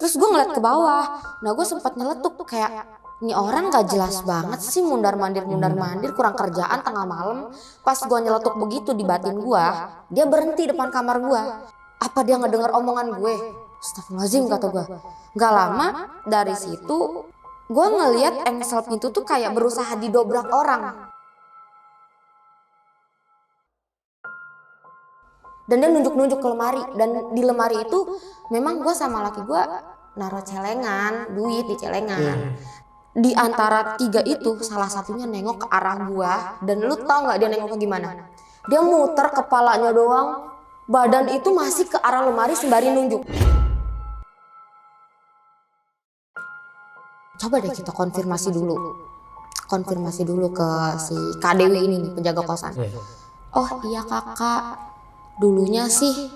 Terus gue ngeliat ke bawah. Nah gue sempat nyeletuk kayak, nih orang gak jelas banget sih mundar-mandir kurang kerjaan tengah malam. Pas gue nyeletuk begitu di batin gue, dia berhenti depan kamar gue. Apa dia ngedenger omongan gue? Astagfirullahaladzim kata gue. Gak lama dari situ gue ngeliat engsel pintu tuh kayak berusaha didobrak orang. Dan dia nunjuk-nunjuk ke lemari. Dan di lemari itu memang gue sama laki gue naruh celengan, duit di celengan. Di antara 3 itu salah satunya nengok ke arah gue. Dan lu tau gak dia nengok ke gimana? Dia muter kepalanya doang. Badan itu masih ke arah lemari sembari nunjuk. Coba deh kita konfirmasi dulu. Konfirmasi dulu ke si Kak Dewi ini nih, penjaga kosan. Oh iya kakak. Dulunya sih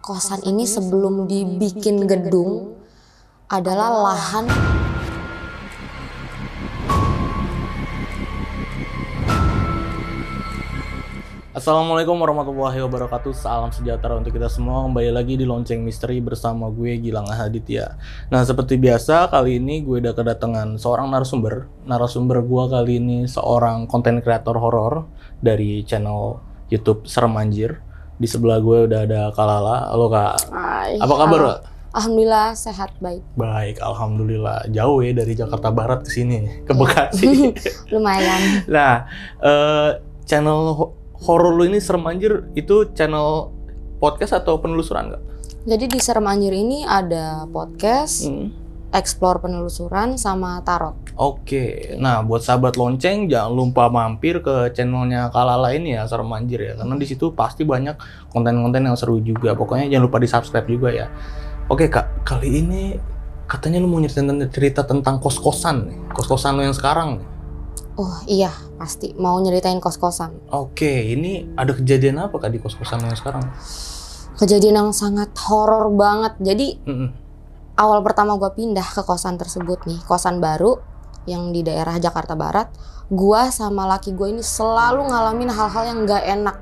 kosan ini sebelum dibikin gedung adalah lahan. Assalamualaikum warahmatullahi wabarakatuh. Salam sejahtera untuk kita semua. Kembali lagi di Lonceng Misteri bersama gue Gilang Ahaditya. Nah seperti biasa kali ini gue udah kedatangan seorang narasumber. Narasumber gue kali ini seorang konten kreator horor dari channel YouTube Serem Anjir. Di sebelah gue udah ada Kak Lala. Halo Kak. Hai, apa kabar Kak? Alhamdulillah sehat, baik. Baik, alhamdulillah. Jauh ya dari Jakarta Barat ke sini, ke Bekasi. Lumayan. Nah, channel horor lu ini Serem Anjir itu channel podcast atau penelusuran nggak? Jadi di Serem Anjir ini ada podcast, explore penelusuran sama tarot. Oke, nah buat sahabat lonceng jangan lupa mampir ke channelnya Kak Lala ini ya, Serem Anjir ya, karena di situ pasti banyak konten-konten yang seru juga. Pokoknya jangan lupa di subscribe juga ya. Oke Kak, kali ini katanya lu mau cerita tentang kos-kosan nih, kos-kosan lu yang sekarang nih. Oh iya, pasti mau nyeritain kos-kosan. Oke, ini ada kejadian apa Kak di kos-kosan lu yang sekarang? Kejadian yang sangat horor banget. Jadi awal pertama gue pindah ke kosan tersebut nih, kosan baru yang di daerah Jakarta Barat, gue sama laki gue ini selalu ngalamin hal-hal yang gak enak.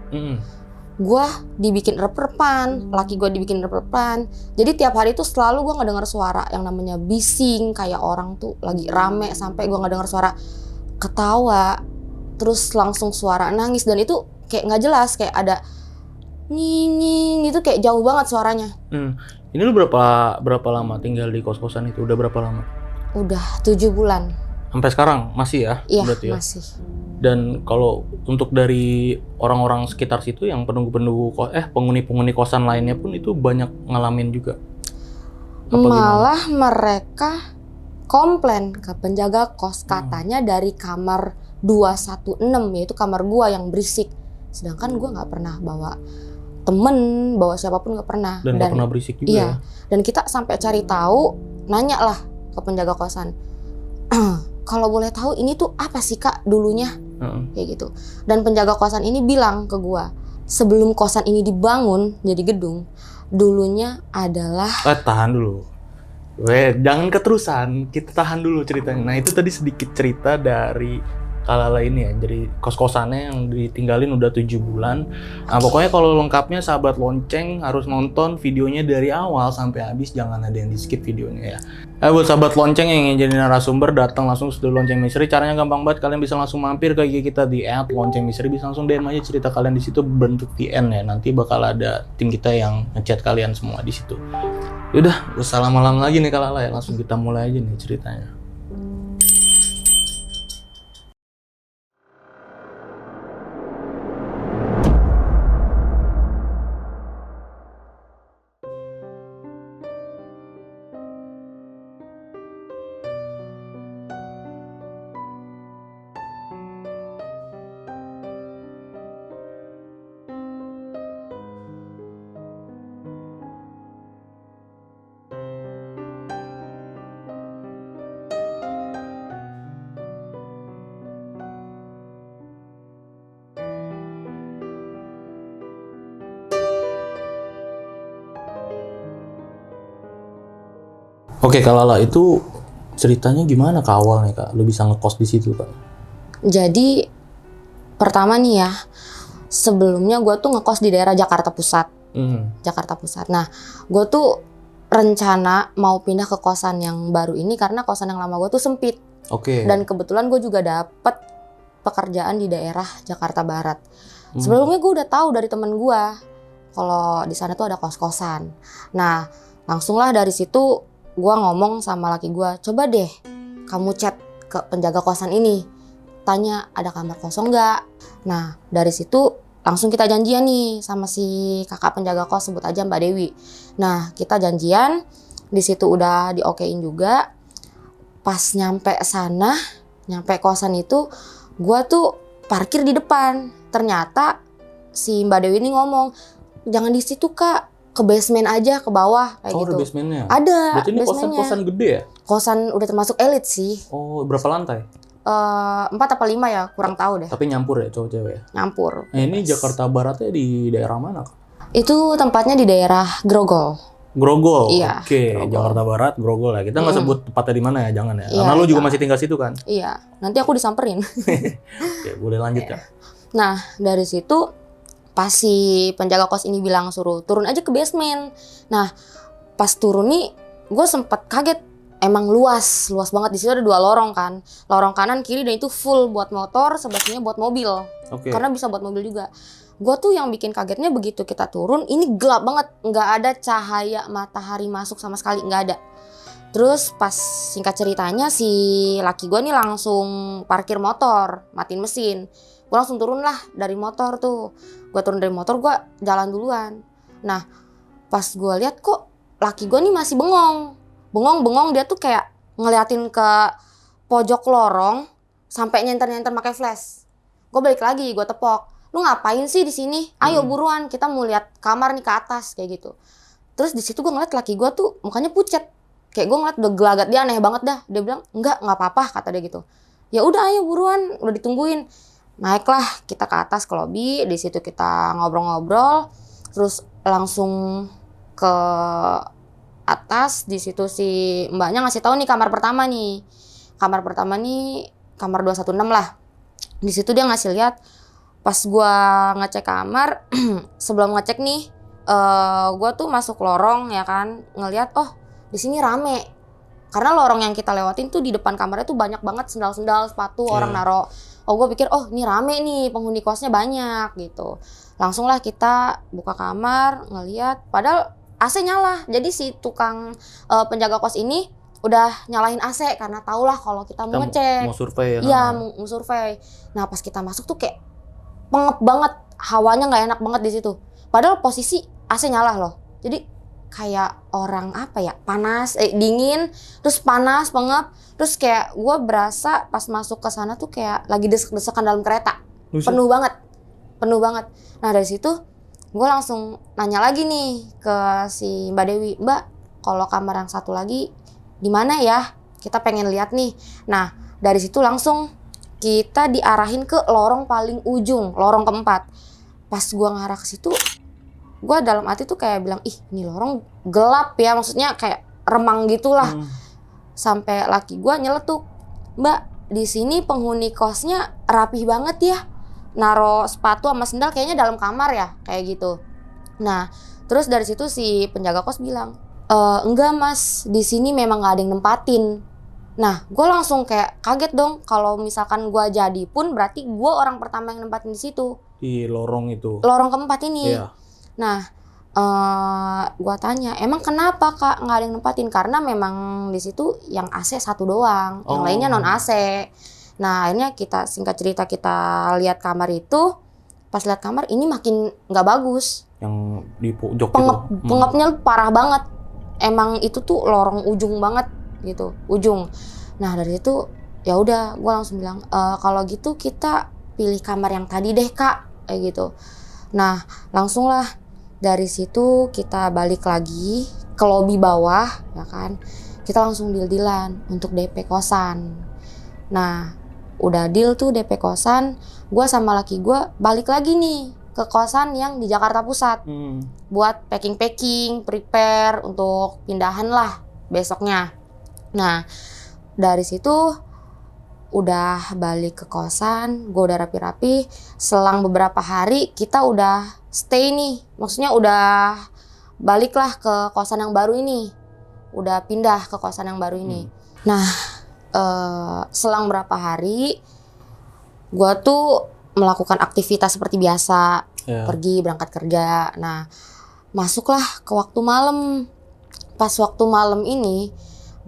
Gue dibikin rep-repan, laki gue dibikin rep-repan. Jadi tiap hari tuh selalu gue ngedenger suara yang namanya bising, kayak orang tuh lagi rame, sampai gue ngedenger suara ketawa, terus langsung suara nangis, dan itu kayak gak jelas, kayak ada nying gitu, kayak jauh banget suaranya. Ini lu berapa lama tinggal di kos-kosan itu? Udah berapa lama? Udah 7 bulan. Sampai sekarang masih ya? Iya, berarti ya? masih. Dan kalau untuk dari orang-orang sekitar situ yang penghuni kosan lainnya pun itu banyak ngalamin juga? Malah mereka komplain ke penjaga kos, katanya dari kamar 216, yaitu kamar gua yang berisik. Sedangkan gua nggak pernah bawa temen, bawa siapapun nggak pernah. Dan nggak pernah berisik juga iya, ya? Dan kita sampai cari tahu, nanya lah ke penjaga kosan. Kalau boleh tahu ini tuh apa sih Kak dulunya? Kayak gitu. Dan penjaga kosan ini bilang ke gua, sebelum kosan ini dibangun jadi gedung, dulunya adalah... Tahan dulu. Jangan keterusan, kita tahan dulu ceritanya. Nah itu tadi sedikit cerita dari Kak Lala ini ya, jadi kos-kosannya yang ditinggalin udah 7 bulan. Nah pokoknya kalau lengkapnya sahabat lonceng harus nonton videonya dari awal sampai habis, jangan ada yang di skip videonya ya. Buat sahabat lonceng yang ingin jadi narasumber, datang langsung ke Lonceng Misteri. Caranya gampang banget, kalian bisa langsung mampir ke IG kita di @loncengmisteri, bisa langsung DM aja cerita kalian di situ bentuk VN ya. Nanti bakal ada tim kita yang ngechat kalian semua di situ. Yaudah, gak usah lama-lama lagi nih Kak Lala ya, langsung kita mulai aja nih ceritanya. Oke Kak Lala, itu ceritanya gimana Kak awalnya Kak? Lu bisa ngekos di situ Kak? Jadi pertama nih ya, sebelumnya gue tuh ngekos di daerah Jakarta Pusat. Jakarta Pusat. Nah, gue tuh rencana mau pindah ke kosan yang baru ini karena kosan yang lama gue tuh sempit. Oke. Dan kebetulan gue juga dapet pekerjaan di daerah Jakarta Barat. Sebelumnya gue udah tahu dari temen gue kalau di sana tuh ada kos-kosan. Nah, langsunglah dari situ gue ngomong sama laki gue, coba deh kamu chat ke penjaga kosan ini, tanya ada kamar kosong nggak. Nah, dari situ langsung kita janjian nih sama si kakak penjaga kos, sebut aja Mbak Dewi. Nah, kita janjian, di situ udah diokein juga. Pas nyampe sana, nyampe kosan itu, gue tuh parkir di depan. Ternyata si Mbak Dewi ini ngomong, jangan di situ kak, ke basement aja, ke bawah kayak gitu. Ada basementnya? Ada. Berarti ini basementnya. kosan gede ya? Kosan udah termasuk elit sih. Oh, berapa lantai? 4 apa 5 ya, kurang tahu deh. Tapi nyampur ya cowok cewek? Nyampur. Nah, ini Jakarta Baratnya di daerah mana kak? Itu tempatnya di daerah Grogol. Grogol. Iya, Oke, Grogol. Jakarta Barat, Grogol ya. Kita nggak sebut tempatnya di mana ya, jangan ya. Iya, Karena lu juga jangan. masih tinggal situ kan? Iya, nanti aku disamperin. Oke, boleh lanjut ya. Nah, dari situ pas si penjaga kos ini bilang suruh turun aja ke basement. Nah, pas turun nih gue sempet kaget. Emang luas banget. Di situ ada 2 lorong kan. Lorong kanan kiri dan itu full buat motor, sebelahnya buat mobil. Oke. Karena bisa buat mobil juga. Gue tuh yang bikin kagetnya begitu kita turun, ini gelap banget, nggak ada cahaya matahari masuk sama sekali, nggak ada. Terus pas singkat ceritanya si laki gue nih langsung parkir motor, matiin mesin. Gue langsung turun lah dari motor tuh. Gue turun dari motor, gue jalan duluan. Nah pas gue lihat kok laki gue nih masih bengong dia tuh kayak ngeliatin ke pojok lorong sampai nyenter pakai flash. Gue balik lagi, gue tepok. Lu ngapain sih di sini? Ayo buruan, kita mau lihat kamar nih ke atas kayak gitu. Terus di situ gue ngeliat laki gue tuh mukanya pucet. Kayak gue ngeliat udah gelagat, dia aneh banget dah. Dia bilang, nggak apa-apa kata dia gitu. Ya udah ayo buruan, udah ditungguin. Naiklah kita ke atas ke lobby, di situ kita ngobrol-ngobrol. Terus langsung ke atas, di situ si mbaknya ngasih tahu nih kamar pertama nih. Kamar pertama nih kamar 216 lah. Di situ dia ngasih lihat. Pas gue ngecek kamar, sebelum ngecek nih, gue tuh masuk lorong ya kan, ngelihat oh di sini rame. Karena lorong yang kita lewatin tuh di depan kamarnya tuh banyak banget sendal-sendal, sepatu orang naro. Oh gue pikir oh ini rame nih, penghuni kosnya banyak gitu. Langsung lah kita buka kamar, ngelihat, padahal AC nyala. Jadi si tukang penjaga kos ini udah nyalain AC karena tau lah kalau kita mau ngecek. Mau survei ya? Iya mau survei. Nah pas kita masuk tuh kayak pengep banget, hawanya nggak enak banget di situ. Padahal posisi AC nyala loh. Jadi kayak orang apa ya, panas, dingin, terus panas, pengep. Terus kayak gue berasa pas masuk ke sana tuh kayak lagi desek-desekan dalam kereta. Penuh banget. Nah dari situ gue langsung nanya lagi nih ke si Mbak Dewi, Mbak, kalau kamar yang satu lagi di mana ya? Kita pengen lihat nih. Nah dari situ langsung kita diarahin ke lorong paling ujung, lorong keempat. Pas gue ngarah ke situ, gue dalam hati tuh kayak bilang, ih ini lorong gelap ya, maksudnya kayak remang gitulah. Sampai laki gue nyeletuk, Mbak, di sini penghuni kosnya rapih banget ya, naro sepatu sama sendal kayaknya dalam kamar ya, kayak gitu. Nah, terus dari situ si penjaga kos bilang, enggak mas, di sini memang nggak ada yang nempatin. Nah, gue langsung kayak kaget dong. Kalau misalkan gue jadi pun berarti gue orang pertama yang nempatin di situ. Di lorong itu. Lorong keempat ini. Iya. Nah, gue tanya, emang kenapa kak nggak ada yang nempatin? Karena memang di situ yang AC satu doang, yang lainnya non AC. Nah, akhirnya kita singkat cerita kita lihat kamar itu. Pas lihat kamar ini makin nggak bagus. Yang di pojok Pengepnya parah banget. Emang itu tuh lorong ujung banget gitu, ujung. Nah dari situ ya udah gue langsung bilang kalau gitu kita pilih kamar yang tadi deh kak, kayak gitu. Nah langsung lah dari situ kita balik lagi ke lobi bawah ya kan, kita langsung deal-dealan untuk DP kosan. Nah udah deal tuh DP kosan, gue sama laki gue balik lagi nih ke kosan yang di Jakarta Pusat buat packing, prepare untuk pindahan lah besoknya. Nah dari situ udah balik ke kosan, gue udah rapi-rapi. Selang beberapa hari kita udah stay nih, maksudnya udah baliklah ke kosan yang baru ini. udah pindah ke kosan yang baru ini. Nah, selang berapa hari gue tuh melakukan aktivitas seperti biasa, pergi berangkat kerja. Nah, masuklah ke waktu malam. Pas waktu malam ini,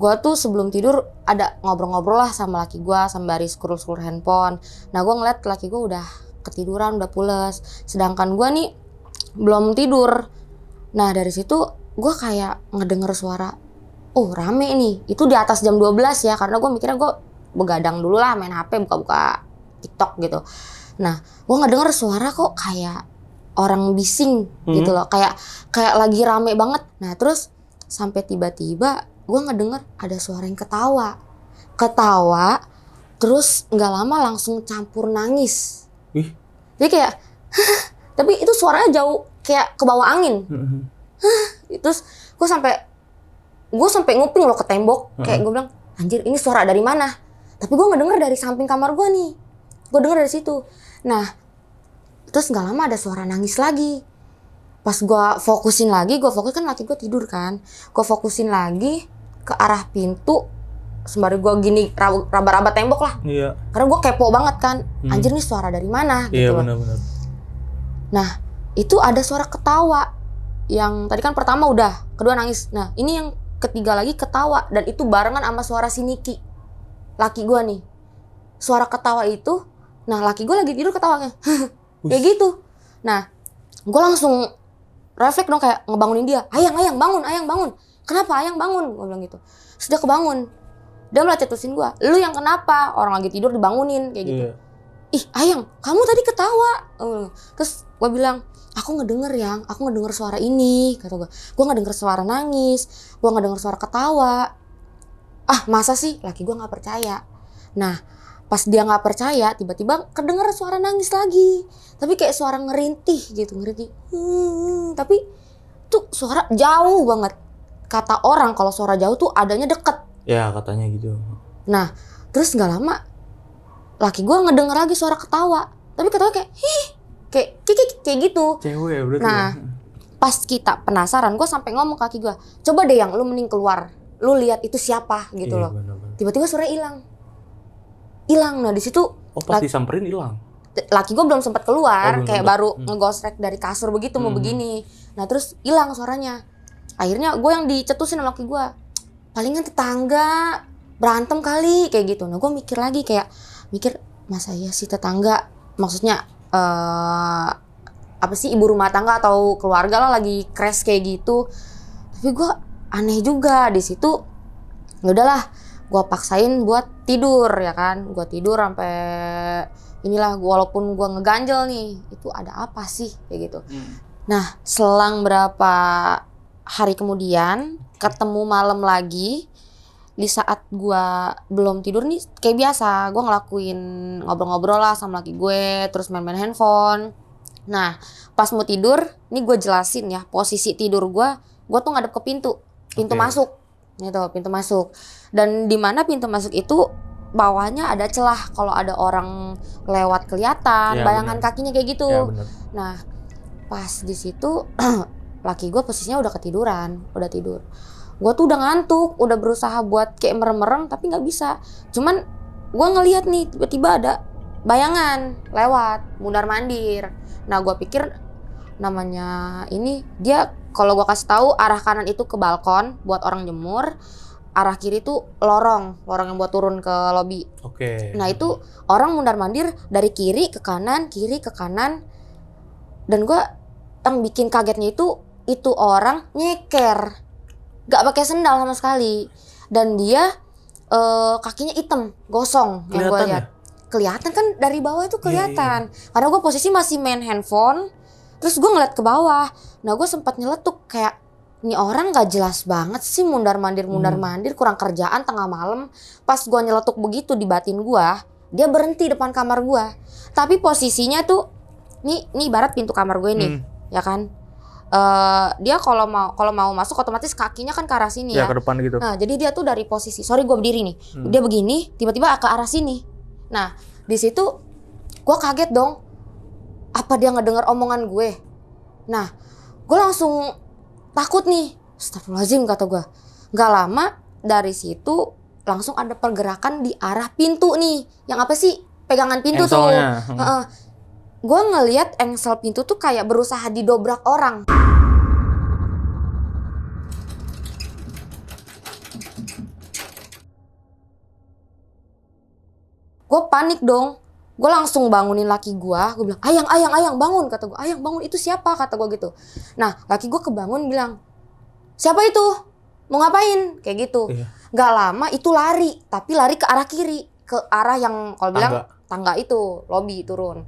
gue tuh sebelum tidur ada ngobrol-ngobrol lah sama laki gue sembari scroll handphone. Nah, gue ngeliat laki gue udah ketiduran, udah pules. Sedangkan gue nih belum tidur. Nah, dari situ gue kayak ngedenger suara, oh rame nih. Itu di atas jam 12 ya, karena gue mikirnya gue begadang dulu lah, main HP, buka-buka TikTok gitu. Nah, gue ngedenger suara kok kayak orang bising gitu loh, kayak lagi rame banget. Nah, terus sampai tiba-tiba gue ngedenger ada suara yang ketawa, terus nggak lama langsung campur nangis. Jadi kayak, tapi itu suaranya jauh, kayak ke bawah angin. Terus gue sampai nguping loh ke tembok, kayak gue bilang, anjir ini suara dari mana? Tapi gue ngedenger dari samping kamar gue nih, gue denger dari situ. Nah, terus nggak lama ada suara nangis lagi. Pas gue fokusin lagi, kan laki gue tidur kan, gue fokusin lagi ke arah pintu, sembari gue gini raba-raba tembok lah. Iya. Karena gue kepo banget kan, anjir nih suara dari mana gitu. Iya benar-benar. Nah, itu ada suara ketawa. Yang tadi kan pertama udah, kedua nangis. Nah, ini yang ketiga lagi ketawa, dan itu barengan sama suara si Niki, laki gue nih. Suara ketawa itu, nah laki gue lagi tidur ketawanya, kayak gitu. Nah, gue langsung refleks dong, kayak ngebangunin dia. Ayang bangun. Kenapa Ayang bangun? Gue bilang gitu. Terus dia kebangun. Dia malah cetusin gue. Lu yang kenapa? Orang lagi tidur dibangunin kayak gitu. Ih Ayang, kamu tadi ketawa. Terus gue bilang, aku ngedenger suara ini, kata gue. Gue ngedenger suara nangis, gue ngedenger suara ketawa. Ah masa sih? Laki gue gak percaya. Nah, pas dia gak percaya, tiba-tiba kedenger suara nangis lagi. Tapi kayak suara ngerintih gitu, tapi tuh suara jauh banget. Kata orang kalau suara jauh tuh adanya deket. Ya katanya gitu. Nah, terus gak lama, laki gue ngedenger lagi suara ketawa. Tapi ketawa kayak, kayak gitu. Cewek berarti. Nah, pas kita penasaran, gue sampai ngomong ke laki gue, coba deh yang lu mending keluar, lu lihat itu siapa gitu loh. Bener-bener. Tiba-tiba suaranya hilang. Nah di situ. Oh pas disamperin hilang. Laki gue belum sempat keluar, kayak baru ngegosrek dari kasur begitu mau begini. Nah terus hilang suaranya. Akhirnya gue yang dicetusin sama laki gue, palingan tetangga berantem kali kayak gitu. Nah gue mikir lagi, masa iya sih tetangga, maksudnya apa sih, ibu rumah tangga atau keluarga lah lagi crash kayak gitu. Tapi gue aneh juga di situ. Ya udahlah, gue paksain buat tidur ya kan. Gue tidur sampai inilah, walaupun gue ngeganjel nih, itu ada apa sih kayak gitu. Nah selang berapa hari kemudian ketemu malam lagi. Di saat gue belum tidur nih, kayak biasa gue ngelakuin ngobrol-ngobrol lah sama laki gue, terus main-main handphone. Nah pas mau tidur, ini gue jelasin ya posisi tidur gue tuh ngadep ke pintu masuk gitu, pintu masuk. Dan di mana pintu masuk itu bawahnya ada celah, kalau ada orang lewat kelihatan, bayangan kakinya kayak gitu. Nah pas di situ laki gue posisinya udah ketiduran, udah tidur. Gue tuh udah ngantuk, udah berusaha buat kayak merem-merem tapi nggak bisa. Cuman gue ngelihat nih tiba-tiba ada bayangan lewat mundar-mandir. Nah gue pikir namanya ini dia, kalau gue kasih tahu arah kanan itu ke balkon buat orang jemur, arah kiri tuh lorong yang buat turun ke lobi. Nah itu orang mundar-mandir dari kiri ke kanan. Dan gue yang bikin kagetnya itu orang nyeker, gak pakai sendal sama sekali, dan dia kakinya hitam gosong. Yang gue lihat kelihatan kan dari bawah itu kelihatan. Karena gue posisi masih main handphone, terus gue ngeliat ke bawah. Nah gue sempat nyeletuk kayak, ini orang gak jelas banget sih mundar-mandir, kurang kerjaan tengah malam. Pas gue nyeletuk begitu di batin gue, dia berhenti depan kamar gue. Tapi posisinya tuh nih ibarat pintu kamar gue nih, ya kan. Dia kalau mau masuk otomatis kakinya kan ke arah sini ya, ke depan gitu. Nah jadi dia tuh dari posisi, sorry gue berdiri nih, dia begini tiba-tiba ke arah sini. Nah di situ gue kaget dong, apa dia ngedengar omongan gue. Nah gue langsung takut nih, astagfirullahaladzim kata gue, Gak lama dari situ langsung ada pergerakan di arah pintu nih. Yang apa sih? Pegangan pintu Engselnya. tuh. Gue ngeliat engsel pintu tuh kayak berusaha didobrak orang. Gue panik dong. Gue langsung bangunin laki gue bilang, ayang bangun, kata gue. Ayang bangun, itu siapa, kata gue gitu. Nah laki gue kebangun bilang, siapa itu? Mau ngapain? Kayak gitu. Iya. Gak lama itu lari, tapi lari ke arah kiri, ke arah yang kalau bilang tangga itu, lobby turun.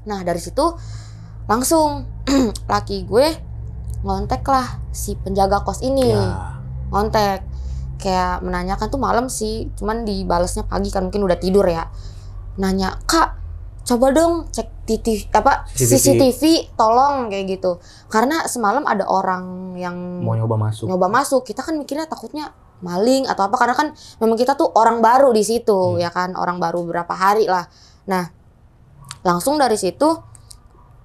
Nah dari situ langsung laki gue ngontek lah si penjaga kos ini. Ya. Ngontek, kayak menanyakan tuh malam sih, cuman dibalesnya pagi kan mungkin udah tidur ya. Nanya, kak coba dong cek CCTV tolong, kayak gitu. Karena semalam ada orang yang mau nyoba masuk. Kita kan mikirnya takutnya maling atau apa, karena kan memang kita tuh orang baru di situ, ya kan, orang baru berapa hari lah. Nah langsung dari situ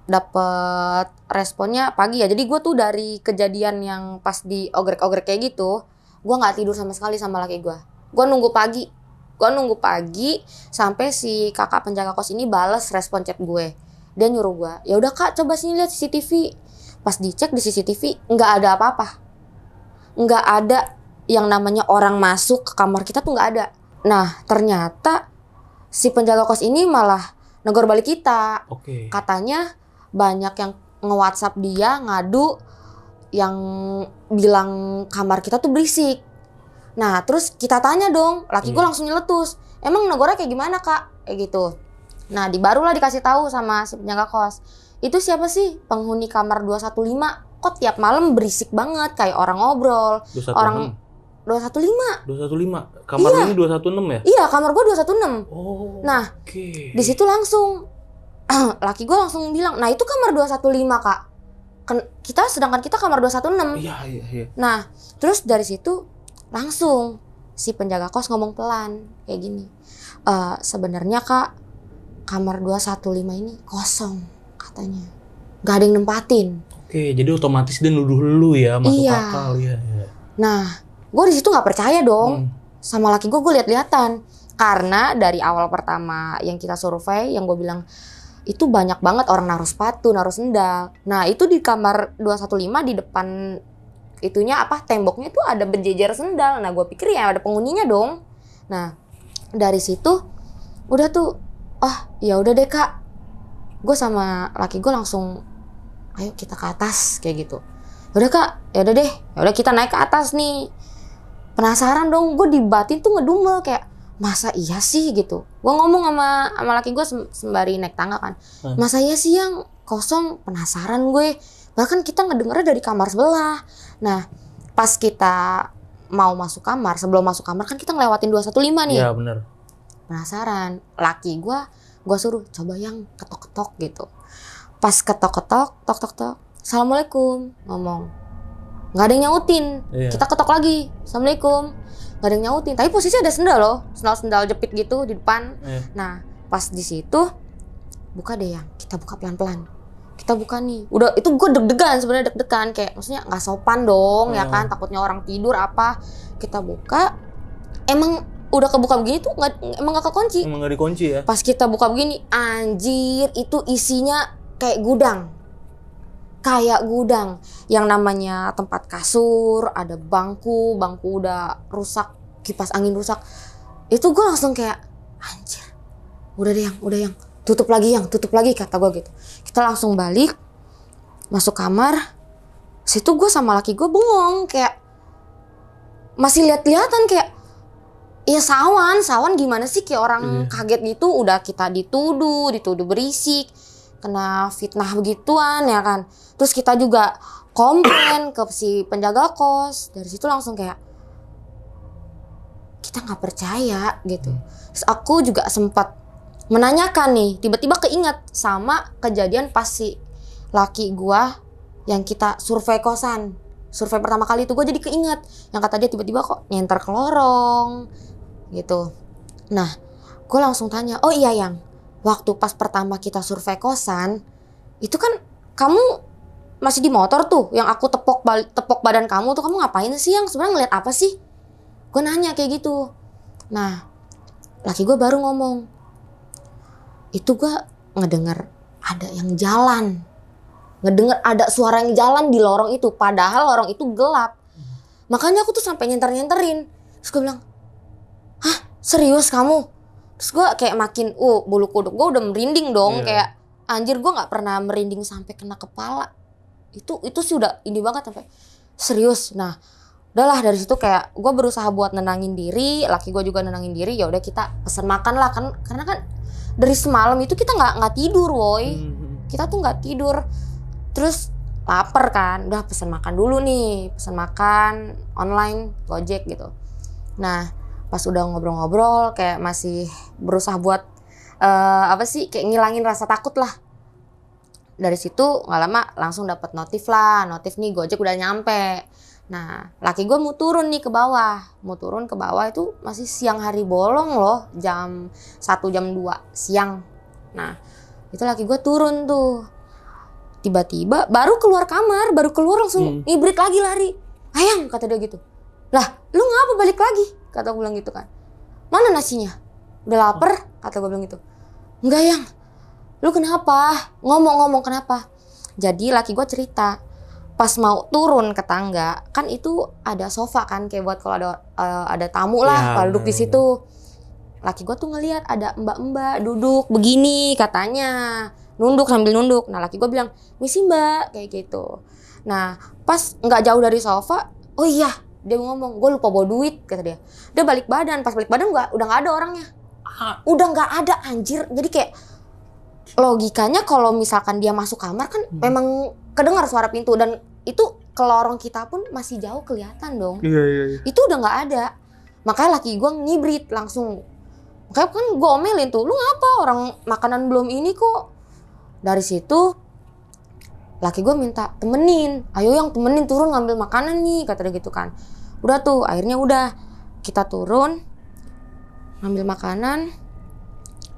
dapet responnya pagi ya. Jadi gue tuh dari kejadian yang pas diogrek-ogrek kayak gitu, gue nggak tidur sama sekali sama laki gue. Gue nunggu pagi sampai si kakak penjaga kos ini bales respon chat gue. Dia nyuruh gue, ya udah kak coba sini lihat CCTV. Pas dicek di CCTV nggak ada apa-apa, nggak ada yang namanya orang masuk ke kamar kita tuh nggak ada. Nah ternyata si penjaga kos ini malah negor balik kita. Katanya banyak yang nge-WhatsApp dia ngadu, yang bilang kamar kita tuh berisik. Nah terus kita tanya dong, laki gue langsung nyeletus, emang negornya kayak gimana kak? Kayak gitu. Nah barulah dikasih tahu sama si penjaga kos, itu siapa sih penghuni kamar 215? Kok tiap malam berisik banget kayak orang ngobrol. 216. Orang 215. 215. Kamar ini 216 ya? Iya, kamar gue 216. Oh. Nah, di situ langsung laki gue langsung bilang, nah itu kamar 215 kak. Sedangkan kita kamar 216. Iya. Nah, terus dari situ langsung si penjaga kos ngomong pelan kayak gini. Sebenarnya kak, kamar 215 ini kosong katanya. Gak ada yang nempatin. Oke, jadi otomatis dia nuduh lu ya, masuk akal ya. Nah, gue di situ nggak percaya dong sama laki gue lihat-lihatan. Karena dari awal pertama yang kita survei, yang gue bilang itu banyak banget orang naruh sepatu, naruh sendal. Nah itu di kamar 215 di depan itunya temboknya tuh ada berjejer sendal. Nah gue pikir ya ada penghuninya dong. Nah dari situ udah tuh, ya udah deh kak, gue sama laki gue langsung ayo kita ke atas kayak gitu. Udah kak, ya udah deh, ya udah kita naik ke atas nih. Penasaran dong, gue di batin tuh ngedumel kayak masa iya sih gitu. Gue ngomong sama laki gue sembari naik tangga kan, masa iya sih yang kosong? Penasaran gue, bahkan kita ngedengernya dari kamar sebelah. Nah pas kita mau masuk kamar, sebelum masuk kamar kan kita ngelewatin 215 nih. Iya benar. Penasaran, laki gue suruh coba yang ketok-ketok gitu. Pas ketok-ketok, tok-tok-tok, assalamualaikum, ngomong. Gak ada yang nyautin. Kita ketok lagi, assalamualaikum. Gak ada yang nyautin. Tapi posisi ada sendal loh, sendal jepit gitu di depan. Nah, pas di situ buka deh yang. Kita buka pelan-pelan. Kita buka nih. Udah itu gue deg-degan sebenarnya, deg-degan kayak maksudnya nggak sopan dong ya kan, takutnya orang tidur apa. Kita buka, emang udah kebuka begini tuh emang gak kekunci. Emang gak dikunci ya? Pas kita buka begini, anjir itu isinya kayak gudang. Yang namanya tempat kasur, ada bangku udah rusak, kipas angin rusak. Itu gue langsung kayak anjir, udah yang tutup lagi kata gue gitu. Kita langsung balik masuk kamar. Situ gue sama laki gue bengong kayak masih lihat-lihatan kayak ya sawan gimana sih, kayak orang kaget gitu. Udah kita dituduh berisik, kena fitnah begituan ya kan. Terus kita juga komplain ke si penjaga kos. Dari situ langsung kayak kita nggak percaya gitu. Terus aku juga sempat menanyakan nih, tiba-tiba keinget sama kejadian pas si laki gua yang kita survei kosan. Survei pertama kali itu gue jadi keinget yang kata dia tiba-tiba kok nyenter ke lorong gitu. Nah gue langsung tanya, oh iya yang waktu pas pertama kita survei kosan itu kan kamu masih di motor tuh, yang aku tepok badan kamu tuh, kamu ngapain sih Yang? Sebenarnya ngeliat apa sih? Gue nanya kayak gitu. Nah, laki gue baru ngomong, itu gue ngedenger ada yang jalan. Ngedenger ada suara yang jalan di lorong itu, padahal lorong itu gelap. Makanya aku tuh sampai nyenter-nyenterin. Terus gue bilang, hah serius kamu? Terus gue kayak makin, bulu kuduk gue udah merinding dong. Kayak anjir, gue gak pernah merinding sampai kena kepala. Itu sih udah ini banget sampai serius. Nah udahlah dari situ kayak gue berusaha buat nenangin diri, laki gue juga nenangin diri. Ya udah kita pesen makan lah kan, karena kan dari semalam itu kita nggak tidur woy. Kita tuh nggak tidur. Terus lapar kan, udah pesen makan dulu nih, pesen makan online Gojek gitu. Nah pas udah ngobrol-ngobrol kayak masih berusaha buat kayak ngilangin rasa takut lah. Dari situ nggak lama langsung dapat notif nih Gojek udah nyampe. Nah laki gue mau turun nih ke bawah, itu masih siang hari bolong loh, jam 1 jam 2 siang. Nah itu laki gue turun tuh, tiba-tiba baru keluar kamar, langsung ngibrit lagi lari. Ayang kata dia gitu, lah lu ngapa balik lagi? Kata gue bilang gitu kan, mana nasinya? Udah lapar? Kata gue bilang gitu. Enggak Yang, lu kenapa? Ngomong kenapa? Jadi laki gue cerita, pas mau turun ke tangga kan itu ada sofa kan, kayak buat kalau ada tamu lah kalau duduk di situ. Laki gue tuh ngelihat ada mbak-mbak duduk begini katanya, sambil nunduk. Nah laki gue bilang, misi mbak, kayak gitu. Nah pas nggak jauh dari sofa, oh iya dia ngomong, gue lupa bawa duit kata dia. Dia balik badan, pas balik badan udah nggak ada orangnya, udah nggak ada anjir. Jadi kayak logikanya kalau misalkan dia masuk kamar kan memang kedengar suara pintu, dan itu ke lorong kita pun masih jauh kelihatan dong. Iya. Itu udah nggak ada. Makanya laki gue ngibrit langsung. Makanya kan gue omelin tuh, lu ngapa, orang makanan belum ini kok. Dari situ laki gue minta temenin, ayo Yang temenin turun ngambil makanan nih kata dia gitu kan. Udah tuh akhirnya kita turun ngambil makanan,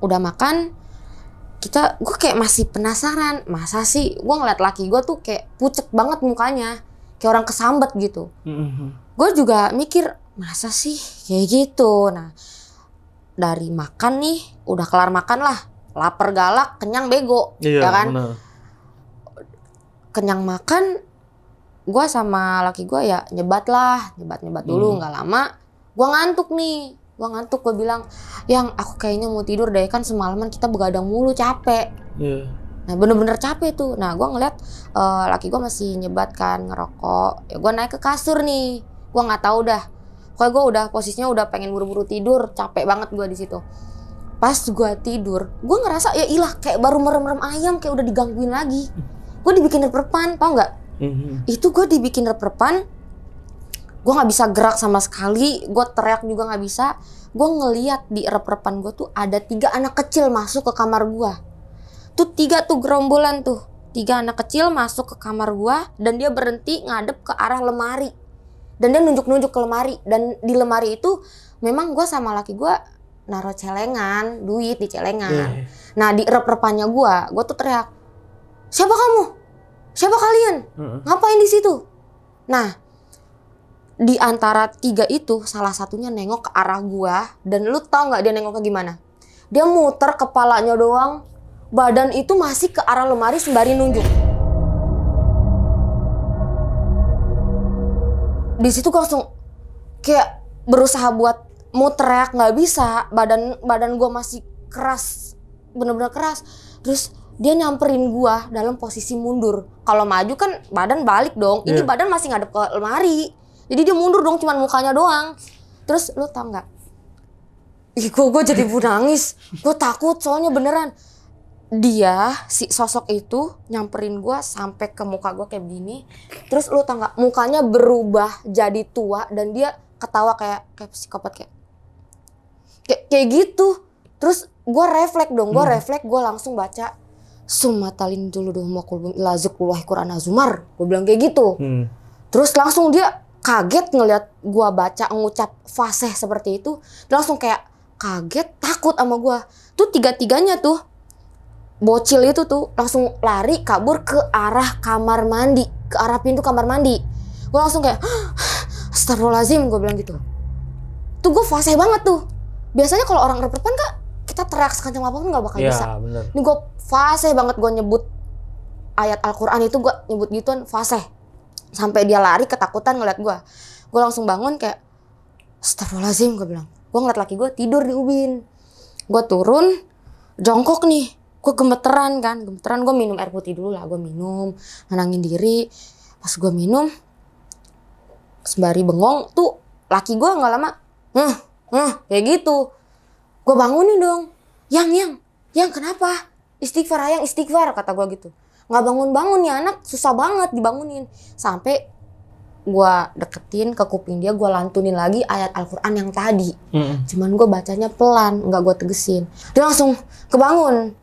udah makan. Gue kayak masih penasaran, masa sih gue ngeliat laki gue tuh kayak pucet banget mukanya, kayak orang kesambet gitu. Gue juga mikir, masa sih kayak gitu. Nah dari makan nih, udah kelar makan lah, lapar galak, kenyang bego, ya kan? Bener. Kenyang makan, gue sama laki gue ya nyebat dulu. Nggak lama gue ngantuk nih. Gue bilang, Yang aku kayaknya mau tidur deh, kan semalaman kita begadang mulu, capek. Nah bener-bener capek tuh. Nah gue ngeliat laki gue masih nyebat kan, ngerokok. Ya gue naik ke kasur nih, gue nggak tahu dah. Pokoknya gue udah posisinya udah pengen buru-buru tidur, capek banget gue di situ. Pas gue tidur, gue ngerasa ya ilah kayak baru merem-merem ayam, kayak udah digangguin lagi. Gue dibikin rep-repan, tau nggak? Itu gue dibikin rep-repan. Gue nggak bisa gerak sama sekali, gue teriak juga nggak bisa. Gue ngeliat di rep-repan gue tuh ada 3 anak kecil masuk ke kamar gue. Tuh 3 tuh gerombolan tuh, 3 anak kecil masuk ke kamar gue, dan dia berhenti ngadep ke arah lemari, dan dia nunjuk-nunjuk ke lemari. Dan di lemari itu memang gue sama laki gue naruh celengan, duit di celengan. Nah di rep-repannya gue tuh teriak, siapa kamu? Siapa kalian? Ngapain di situ? Nah di antara 3 itu salah satunya nengok ke arah gua, dan lu tau nggak dia nengok ke gimana? Dia muter kepalanya doang, badan itu masih ke arah lemari sembari nunjuk. Di situ gua langsung kayak berusaha buat mau teriak nggak bisa, badan gua masih keras, bener-bener keras. Terus dia nyamperin gua dalam posisi mundur. Kalau maju kan badan balik dong, ini badan masih ngadep ke lemari. Jadi dia mundur dong, cuman mukanya doang. Terus lu tau gak? Gue jadi nangis. Gue takut soalnya beneran. Dia, si sosok itu nyamperin gue sampai ke muka gue kayak begini. Terus lu tau gak? Mukanya berubah jadi tua, dan dia ketawa kayak psikopat kayak gitu. Terus gue refleks dong, gue langsung baca Sumatalin dulu doh makul lazikullahi Quran azumar. Gue bilang kayak gitu. Terus langsung dia kaget ngeliat gue baca ngucap fasih seperti itu. Dia langsung kayak kaget, takut sama gue. Tuh 3-3-nya tuh bocil itu tuh langsung lari kabur ke arah kamar mandi, ke arah pintu kamar mandi. Gue langsung kayak astagfirullahaladzim, gue bilang gitu. Tuh gue fase banget tuh. Biasanya kalau orang rep-repan kak, kita teriak sekencang apapun gak bakal bisa. Bener. Ini gue fase banget, gue nyebut ayat Al-Quran itu, gue nyebut gituan fase. Sampai dia lari ketakutan ngeliat gue. Gue langsung bangun kayak astagfirullahaladzim, gue bilang. Gue ngeliat laki gue tidur di ubin. Gue turun, jongkok nih. Gue gemeteran gue minum air putih dulu lah, gue minum, nenangin diri. Pas gue minum, sembari bengong tuh laki gue nggak lama, kayak gitu. Gue bangunin dong, yang kenapa? Istighfar ayang, istighfar, kata gue gitu. Nggak bangun ya anak, susah banget dibangunin. Sampai gue deketin ke kuping dia, gue lantunin lagi ayat Al-Quran yang tadi. Cuman gue bacanya pelan, nggak gue tegesin. Dia langsung kebangun,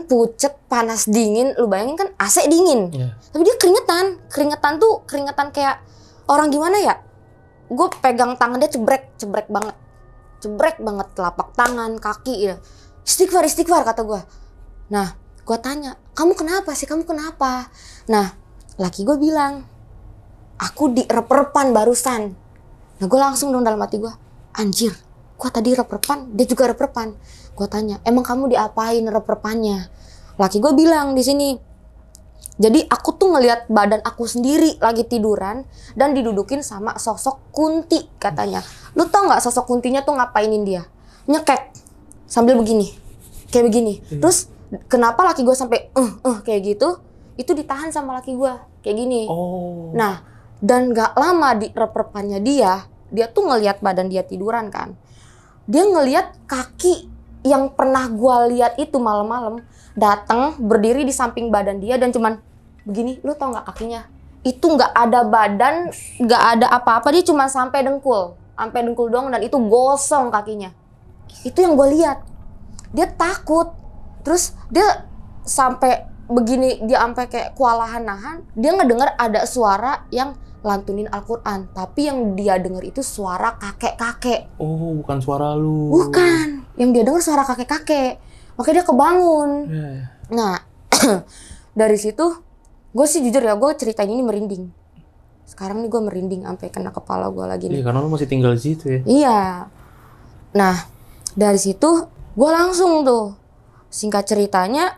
pucet, panas, dingin. Lu bayangin kan AC dingin. Tapi dia keringetan tuh keringetan kayak orang gimana ya. Gue pegang tangan dia cebrek banget telapak tangan, kaki ya. Istighfar kata gue. Nah gue tanya, kamu kenapa? Nah laki gue bilang, aku direp-repan barusan. Nah gue langsung dong dalam hati gue, anjir, gue tadi rep-repan, dia juga rep-repan. Gue tanya, emang kamu diapain rep-repannya? Laki gue bilang di sini, jadi aku tuh ngelihat badan aku sendiri lagi tiduran dan didudukin sama sosok Kunti katanya. Lu tau nggak sosok Kuntinya tuh ngapainin dia? Nyekek sambil begini, kayak begini. Terus kenapa laki gue sampai kayak gitu? Itu ditahan sama laki gue kayak gini. Nah dan nggak lama di rep-repannya dia tuh ngelihat badan dia tiduran kan. Dia ngelihat kaki yang pernah gue lihat itu malam-malam datang berdiri di samping badan dia dan cuman begini. Lu tau nggak kakinya? Itu nggak ada badan, nggak ada apa-apa, dia cuma sampai dengkul doang dan itu gosong kakinya. Itu yang gue lihat. Dia takut, terus dia sampai begini, dia sampai kayak kewalahan nahan. Dia ngedengar ada suara yang lantunin Al-Quran, tapi yang dia denger itu suara kakek-kakek. Bukan suara lu. Bukan, yang dia denger suara kakek-kakek. Makanya dia kebangun. Nah, dari situ, gue sih jujur ya, gue ceritain ini merinding. Sekarang nih gue merinding sampai kena kepala gue lagi nih. Iya, karena lu masih tinggal di situ ya. Iya. Nah, dari situ gue langsung tuh, singkat ceritanya,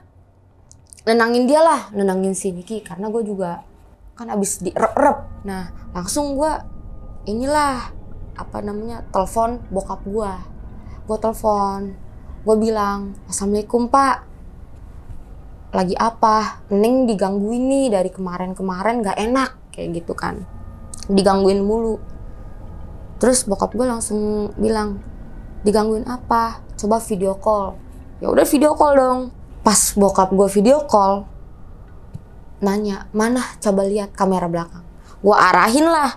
nenangin si Niki, karena gue juga kan abis direp-rep. Nah langsung gue telepon bokap gue. Gue telepon, gue bilang, assalamualaikum pak, lagi apa? Neng digangguin nih dari kemarin gak enak kayak gitu kan, digangguin mulu. Terus bokap gue langsung bilang, digangguin apa? Coba video call. Ya udah video call dong. Pas bokap gue video call, nanya, mana coba lihat kamera belakang. Gue arahin lah,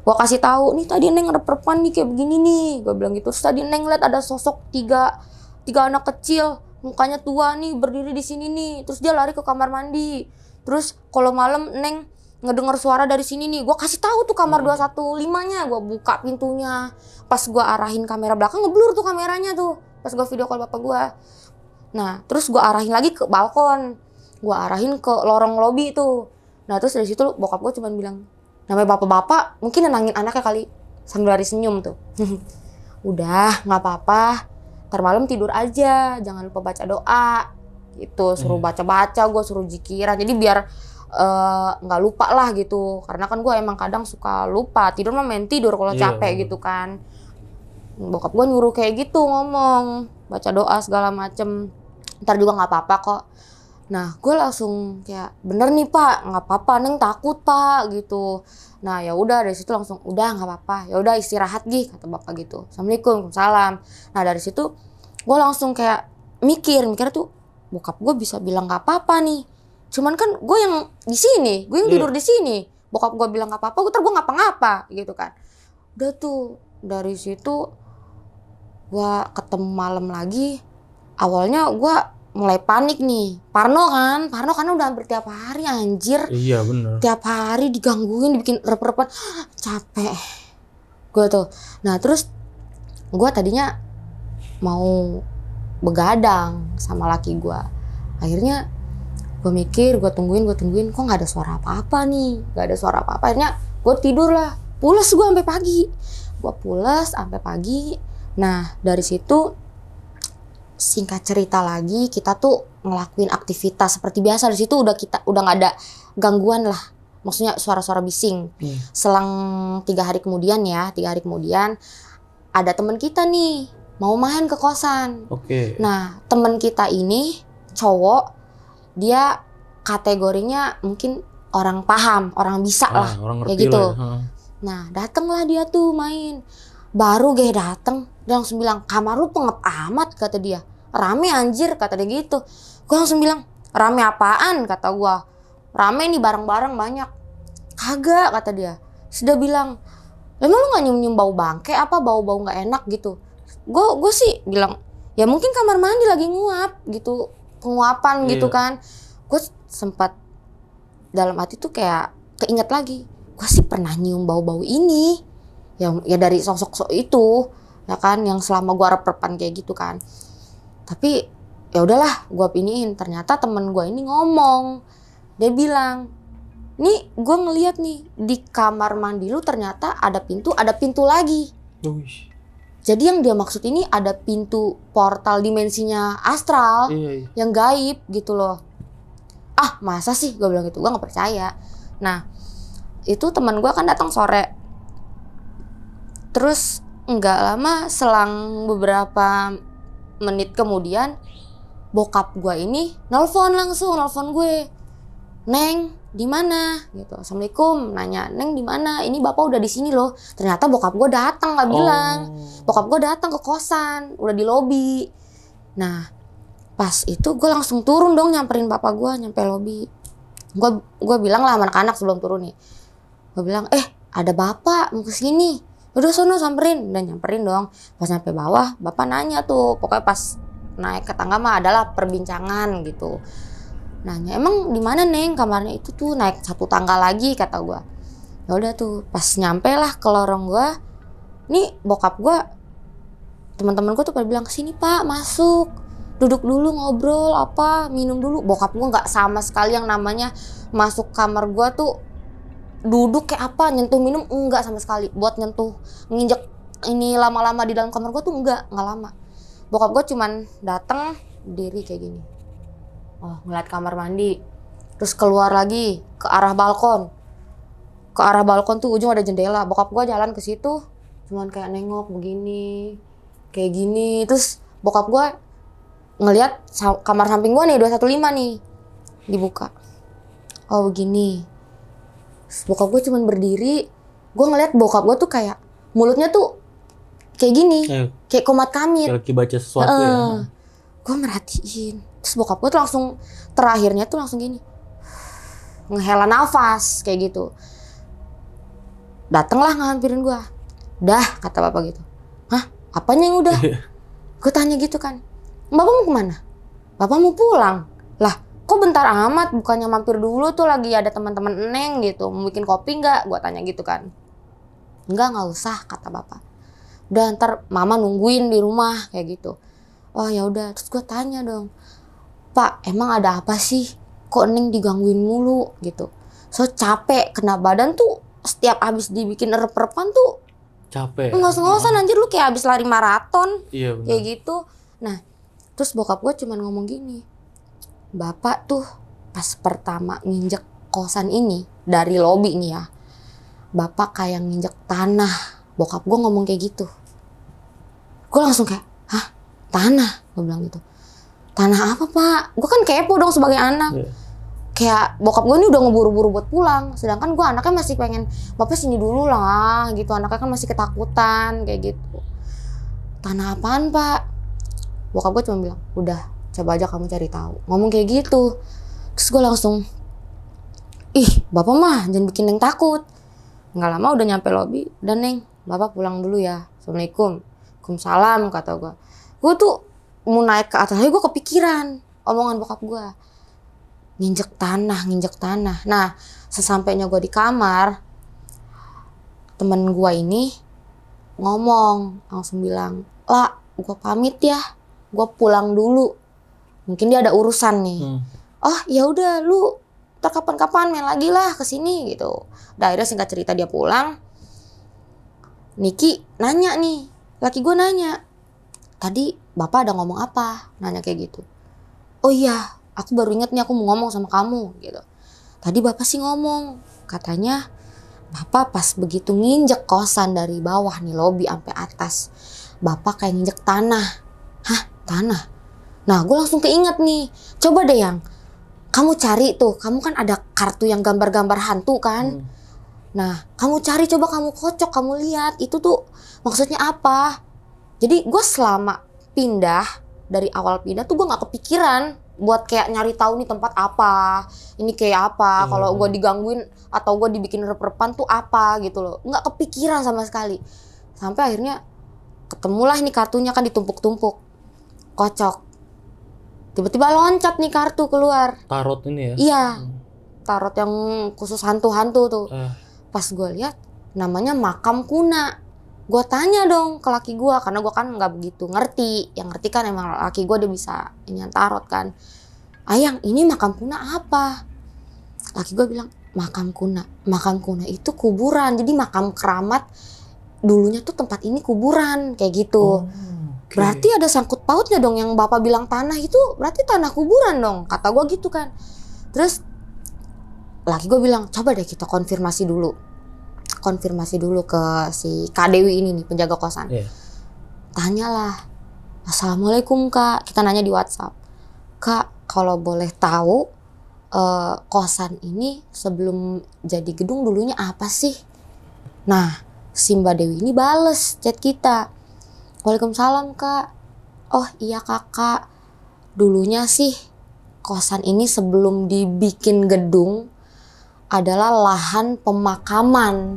gue kasih tahu, nih tadi Neng rep-repan nih kayak begini nih, gue bilang gitu. Terus tadi Neng lihat ada sosok tiga anak kecil, mukanya tua nih berdiri di sini nih. Terus dia lari ke kamar mandi. Terus kalau malam Neng ngedengar suara dari sini nih. Gue kasih tahu tuh kamar 215-nya, gue buka pintunya. Pas gue arahin kamera belakang, ngeblur tuh kameranya tuh. Pas gue video call bapak gue. Nah terus gue arahin lagi ke balkon. Gue arahin ke lorong lobi tuh. Nah terus dari situ bokap gue cuma bilang, namanya bapak-bapak mungkin nenangin anaknya kali, sambil lari senyum tuh. Udah nggak apa-apa, ntar malam tidur aja, jangan lupa baca doa gitu. Suruh baca-baca, gue suruh zikiran, jadi biar nggak lupa lah gitu. Karena kan gue emang kadang suka lupa tidur, mah main tidur kalau capek gitu kan. Bokap gue nyuruh kayak gitu, ngomong baca doa segala macem, ntar juga nggak apa-apa kok. Nah gue langsung kayak, bener nih pak, nggak apa-apa Neng takut pak gitu. Nah ya udah dari situ langsung, udah nggak apa-apa, ya udah istirahat gih, kata bapak gitu. Assalamualaikum, salam. Nah dari situ gue langsung kayak mikir tuh, bokap gue bisa bilang nggak apa-apa nih, cuman kan gue yang di sini, gue yang tidur di sini. Bokap gue bilang nggak apa-apa, gue ngapa-ngapa gitu kan. Udah tuh dari situ gue ketemu malam lagi. Awalnya gue mulai panik nih, Parno karena udah hampir tiap hari anjir. Iya bener. Tiap hari digangguin, dibikin rep-repan, capek gue tuh. Nah terus gue tadinya mau begadang sama laki gue, Akhirnya gue mikir, gue tungguin, kok nggak ada suara apa-apa nih, nggak ada suara apa-apa. Akhirnya gue tidur lah, pules gue sampai pagi. Nah dari situ singkat cerita lagi, kita tuh ngelakuin aktivitas seperti biasa. Di situ udah nggak ada gangguan lah, maksudnya suara-suara bising. Selang 3 hari kemudian ada teman kita nih mau main ke kosan. Nah teman kita ini cowok, dia kategorinya mungkin orang paham, orang bisa lah, kayak gitu. Nah datenglah dia tuh main. Baru dateng, dia langsung bilang, kamar lu pengep amat, kata dia. Rame anjir, kata dia gitu. Gue langsung bilang, rame apaan, kata gue. Rame nih barang-barang banyak. Kagak, kata dia. Sudah bilang, emang lu gak nyium-nyium bau bangke apa, bau-bau gak enak gitu. Gue sih bilang, ya mungkin kamar mandi lagi nguap gitu, penguapan gitu kan. Gue sempat dalam hati tuh kayak keinget lagi, gue sih pernah nyium bau-bau ini, ya dari sosok itu, ya kan, yang selama gue rep-repan kayak gitu kan. Tapi ya udahlah, gue piniin. Ternyata temen gue ini ngomong, dia bilang, nih gue ngeliat nih di kamar mandi lu ternyata ada pintu lagi. Jadi yang dia maksud ini ada pintu portal dimensinya astral, yang gaib gitu loh. Ah masa sih, gue bilang gitu, gue gak percaya. Nah itu teman gue kan datang sore. Terus nggak lama, selang beberapa menit kemudian, bokap gue ini nelfon gue, Neng di mana gitu. Assalamualaikum, nanya, Neng di mana? Ini bapak udah di sini loh. Ternyata bokap gue datang, nggak bilang. Bokap gue datang ke kosan, udah di lobi. Nah pas itu gue langsung turun dong, nyamperin bapak gue, nyampe lobi. Gue bilang lah sama anak-anak sebelum turun nih, gue bilang, ada bapak mau kesini. Udah sono samperin. Udah nyamperin dong. Pas nyampe bawah, bapak nanya tuh, pokoknya pas naik ke tangga mah adalah perbincangan gitu. Nanya, emang di mana Neng kamarnya? Itu tuh naik 1 tangga lagi, kata gue. Ya udah tuh, pas nyampe lah ke lorong gue, nih bokap gue, teman-teman gue tuh pada bilang, sini Pak, masuk, duduk dulu ngobrol apa, minum dulu. Bokap gue nggak sama sekali yang namanya masuk kamar gue tuh duduk kayak apa, nyentuh minum, enggak sama sekali. Buat nyentuh, nginjek ini lama-lama di dalam kamar gue tuh enggak lama. Bokap gue cuman dateng, diri kayak gini. Oh, ngeliat kamar mandi. Terus keluar lagi ke arah balkon. Ke arah balkon tuh ujung ada jendela. Bokap gue jalan ke situ, cuman kayak nengok begini, kayak gini. Terus bokap gue ngeliat kamar samping gue nih, 215 nih, dibuka. Oh begini. Terus bokap gue cuman berdiri. Gue ngeliat bokap gue tuh kayak mulutnya tuh kayak gini, kayak komat kamit. Kayak lagi baca sesuatu ya. Gue merhatiin. Terus bokap gue tuh langsung, terakhirnya tuh langsung gini, ngehela nafas kayak gitu. Datenglah ngampirin gue. Dah, kata bapak gitu. Hah? Apanya yang udah? Gue tanya gitu kan. Bapak mau kemana? Bapak mau pulang. Lah, kok bentar amat, bukannya mampir dulu tuh lagi ada teman-teman Neng gitu, mau bikin kopi nggak? Gue tanya gitu kan. Nggak usah, kata bapak. Udah, ntar mama nungguin di rumah kayak gitu. Oh ya udah. Terus gue tanya dong, Pak, emang ada apa sih? Kok Neng digangguin mulu gitu? So capek, kena badan tuh setiap abis dibikin rep-repan tuh capek. Ngos-ngosan anjir, lu kayak abis lari maraton. Iya benar. Kayak gitu. Nah, terus bokap gue cuman ngomong gini, Bapak tuh pas pertama nginjek kosan ini dari lobi nih ya, Bapak kayak nginjek tanah. Bokap gue ngomong kayak gitu. Gue langsung kayak, hah? Tanah? Gue bilang gitu. Tanah apa Pak? Gue kan kepo dong sebagai anak. Kayak bokap gue ini udah ngeburu-buru buat pulang. Sedangkan gue anaknya masih pengen, Bapak sini dulu lah gitu. Anaknya kan masih ketakutan kayak gitu. Tanah apaan Pak? Bokap gue cuma bilang, udah coba aja kamu cari tahu. Ngomong kayak gitu. Terus gue langsung, ih Bapak mah jangan bikin Neng takut. Nggak lama udah nyampe lobi. Dan Neng, Bapak pulang dulu ya. Assalamualaikum. Waalaikumsalam, kata gue. Gue tuh mau naik ke atas, gue kepikiran omongan bokap gue. Nginjek tanah. Nah, sesampainya gue di kamar, temen gue ini ngomong, langsung bilang, lah gue pamit ya, gue pulang dulu. Mungkin dia ada urusan nih. Oh ya udah lu ntar kapan-kapan main lagi lah kesini gitu. Udah akhirnya singkat cerita dia pulang. Niki nanya nih, laki gue nanya, tadi bapak ada ngomong apa? Nanya kayak gitu. Oh iya, aku baru inget nih aku mau ngomong sama kamu gitu. Tadi bapak sih ngomong, katanya bapak pas begitu nginjek kosan dari bawah nih lobi sampai atas, bapak kayak nginjek tanah. Hah, tanah? Nah gue langsung keinget nih, coba deh yang kamu cari tuh, kamu kan ada kartu yang gambar-gambar hantu kan? Nah, kamu cari, coba kamu kocok, kamu lihat itu tuh maksudnya apa. Jadi gue selama pindah, dari awal pindah tuh gue gak kepikiran buat kayak nyari tahu nih tempat apa, ini kayak apa, kalau gue digangguin atau gue dibikin rep-repan tuh apa gitu loh. Gak kepikiran sama sekali. Sampai akhirnya ketemulah nih kartunya kan ditumpuk-tumpuk, kocok. Tiba-tiba loncat nih kartu keluar. Tarot ini ya? Iya, tarot yang khusus hantu-hantu tuh. Pas gue lihat namanya makam kuna. Gue tanya dong ke laki gue, karena gue kan nggak begitu ngerti. Yang ngerti kan emang laki gue, dia bisa inian tarot kan. Ayang, ini makam kuna apa? Laki gue bilang makam kuna. Makam kuna itu kuburan. Jadi makam keramat dulunya tuh tempat ini kuburan kayak gitu. Berarti ada sangkut pautnya dong, yang bapak bilang tanah itu berarti tanah kuburan dong, kata gue gitu kan. Terus laki gue bilang, coba deh kita konfirmasi dulu ke si Kak Dewi ini nih, penjaga kosan. Tanyalah, Assalamualaikum Kak, kita nanya di WhatsApp. Kak, kalau boleh tahu kosan ini sebelum jadi gedung dulunya apa sih? Nah, si Mbak Dewi ini bales chat kita. Waalaikumsalam Kak. Oh iya Kakak, dulunya sih kosan ini sebelum dibikin gedung adalah lahan pemakaman.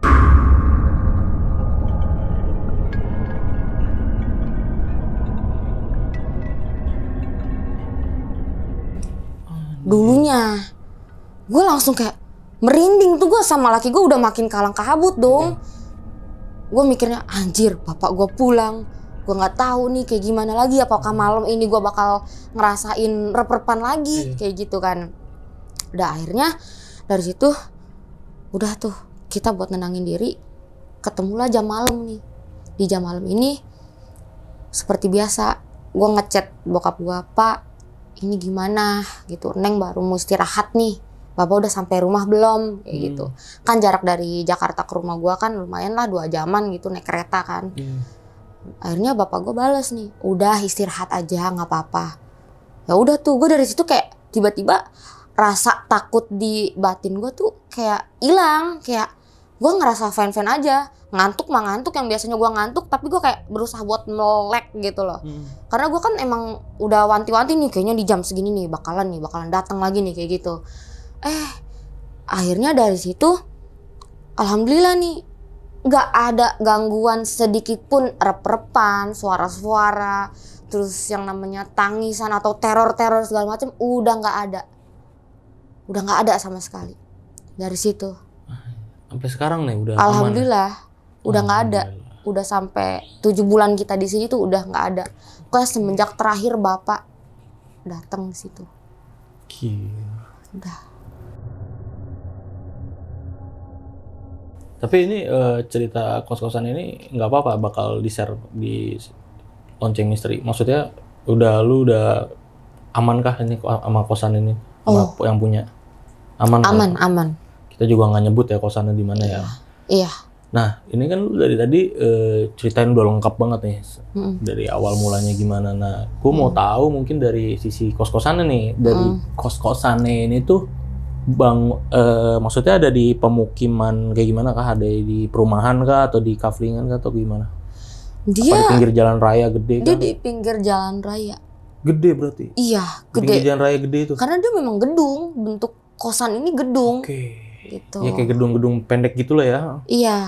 Dulunya. Gue langsung kayak merinding tuh, gue sama laki gue udah makin kalang kabut dong. Gue mikirnya anjir, bapak gue pulang. Gue gak tahu nih kayak gimana lagi, apakah malam ini gue bakal ngerasain rep-repan lagi kayak gitu kan. Udah akhirnya dari situ udah tuh kita buat nenangin diri, ketemulah jam malam nih. Di jam malam ini seperti biasa gue ngechat bokap gue, Pak ini gimana gitu, Neng baru mau istirahat nih, Bapak udah sampai rumah belum kayak gitu. Kan jarak dari Jakarta ke rumah gue kan lumayan lah 2 jaman gitu naik kereta kan. Akhirnya bapak gue balas nih, udah istirahat aja nggak apa-apa. Ya udah tuh, gue dari situ kayak tiba-tiba rasa takut di batin gue tuh kayak hilang, kayak gue ngerasa fine-fine aja. Ngantuk mah ngantuk, yang biasanya gue ngantuk, tapi gue kayak berusaha buat melek gitu loh. Karena gue kan emang udah wanti-wanti nih, kayaknya di jam segini nih bakalan datang lagi nih kayak gitu. Akhirnya dari situ alhamdulillah nih nggak ada gangguan sedikit pun, rep-repan, suara-suara, terus yang namanya tangisan atau teror-teror segala macam udah nggak ada sama sekali dari situ. Sampai sekarang nih udah alhamdulillah aman. Udah nggak ada, udah sampai 7 bulan kita di sini tuh udah nggak ada. Pokoknya semenjak terakhir bapak datang ke situ. Udah. Tapi ini cerita kos-kosan ini nggak apa-apa bakal di-share di Lonceng Misteri. Maksudnya lu udah aman kah ini sama kosan ini? Sama yang punya? Aman. Kita juga nggak nyebut ya kosannya di mana ya. Iya. Nah, ini kan lu dari tadi ceritain udah lengkap banget nih. Dari awal mulanya gimana. Nah, gue mau tahu mungkin dari sisi kos-kosannya nih. Dari kos-kosannya ini tuh maksudnya ada di pemukiman kayak gimana kah? Ada di perumahan kah atau di kaflingan kah atau gimana? Dia apa di pinggir jalan raya gede kan? Dia di pinggir jalan raya. Gede berarti? Iya, gede. Pinggir jalan raya gede itu? Karena dia memang gedung, bentuk kosan ini gedung. Gitu. Ya kayak gedung-gedung pendek gitu lah ya? Iya.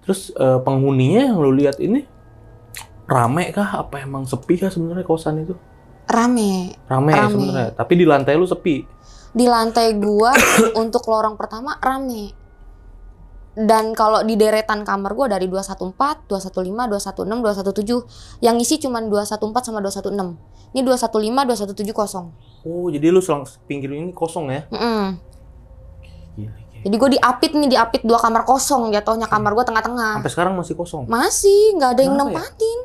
Terus penghuninya yang lu lihat ini rame kah? Apa emang sepi kah sebenarnya kosan itu? Rame sebenarnya, tapi di lantai lu sepi. Di lantai gua untuk lorong pertama rame. Dan kalau di deretan kamar gue dari 214, 215, 216, 217, yang isi cuma 214 sama 216. Ini 215, 217 kosong. Oh, jadi lu pinggir ini kosong ya? Gila. Jadi gue diapit 2 kamar kosong, jatuhnya kamar gue tengah-tengah. Sampai sekarang masih kosong? Masih, nggak ada yang Kenapa ya? nempatin.